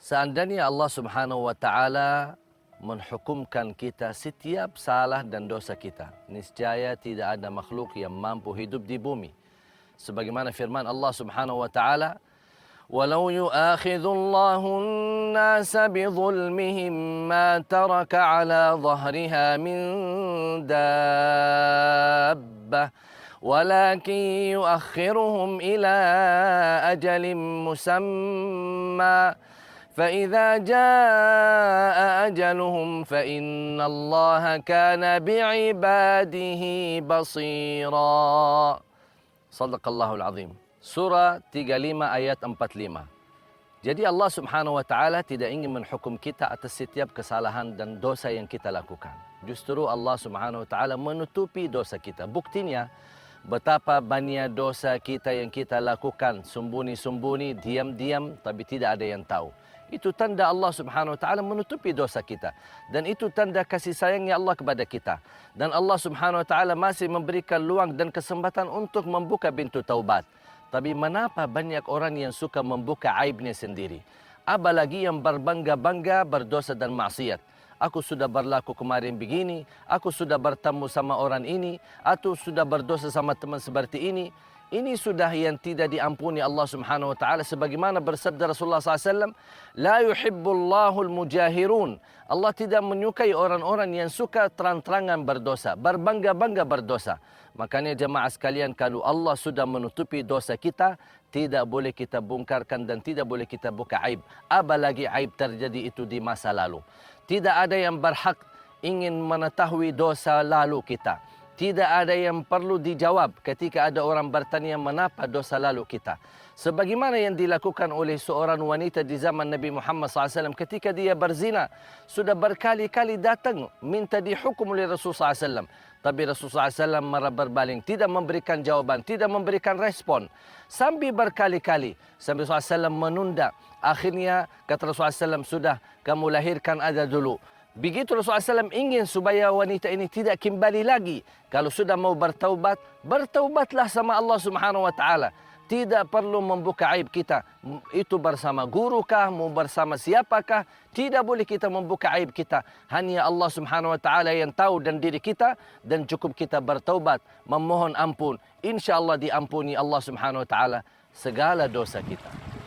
Seandainya Allah Subhanahu wa taala menghukumkan kita setiap salah dan dosa kita, niscaya tidak ada makhluk yang mampu hidup di bumi. Sebagaimana firman Allah Subhanahu wa taala, "Walau yu'akhidhullahu an-nasa bidhulmihim ma taraka 'ala dhahriha min dabbah, walakin yu'akhiruhum ila ajalin musamma." فإذا جاء أجلهم فإن الله كان بعباده بصيرا. Sadaqallahul Azim. Surah 35 ayat 45. Jadi Allah Subhanahu wa taala tidak ingin menghukum kita atas setiap kesalahan dan dosa yang kita lakukan. Justru Allah Subhanahu wa taala menutupi dosa kita. Buktinya betapa banyak dosa kita yang kita lakukan sembunyi-sembunyi, diam-diam, tapi tidak ada yang tahu. Itu tanda Allah Subhanahu wa taala menutupi dosa kita, dan itu tanda kasih sayangnya Allah kepada kita. Dan Allah Subhanahu wa taala masih memberikan luang dan kesempatan untuk membuka pintu taubat. Tapi mengapa banyak orang yang suka membuka aibnya sendiri? Apalagi yang berbangga-bangga berdosa dan maksiat. Aku sudah berlaku kemarin begini, aku sudah bertemu sama orang ini, atau sudah berdosa sama teman seperti ini. Ini sudah yang tidak diampuni Allah Subhanahu wa taala, sebagaimana bersabda Rasulullah SAW, la yuhibbullahu al-mujahirun. Allah tidak menyukai orang-orang yang suka terang-terangan berdosa, berbangga-bangga berdosa. Makanya jemaah sekalian, kalau Allah sudah menutupi dosa kita, tidak boleh kita bongkarkan dan tidak boleh kita buka aib. Apalagi aib terjadi itu di masa lalu. Tidak ada yang berhak ingin mengetahui dosa lalu kita. Tidak ada yang perlu dijawab ketika ada orang bertanya mengapa dosa lalu kita. Sebagaimana yang dilakukan oleh seorang wanita di zaman Nabi Muhammad SAW ketika dia berzina. Sudah berkali-kali datang minta dihukum oleh Rasulullah SAW. Tapi Rasulullah SAW marah berbaling, tidak memberikan jawaban, tidak memberikan respon. Sambil berkali-kali, sampai Rasulullah SAW menunda. Akhirnya kata Rasulullah SAW, sudah kamu lahirkan ada dulu. Begitu Rasulullah SAW ingin supaya wanita ini tidak kembali lagi. Kalau sudah mau bertaubat, bertaubatlah sama Allah Subhanahu wa taala. Tidak perlu membuka aib kita. Itu bersama guru kah, mau bersama siapakah, tidak boleh kita membuka aib kita. Hanya Allah Subhanahu wa taala yang tahu dan diri kita, dan cukup kita bertaubat, memohon ampun. Insya Allah diampuni Allah Subhanahu wa taala segala dosa kita.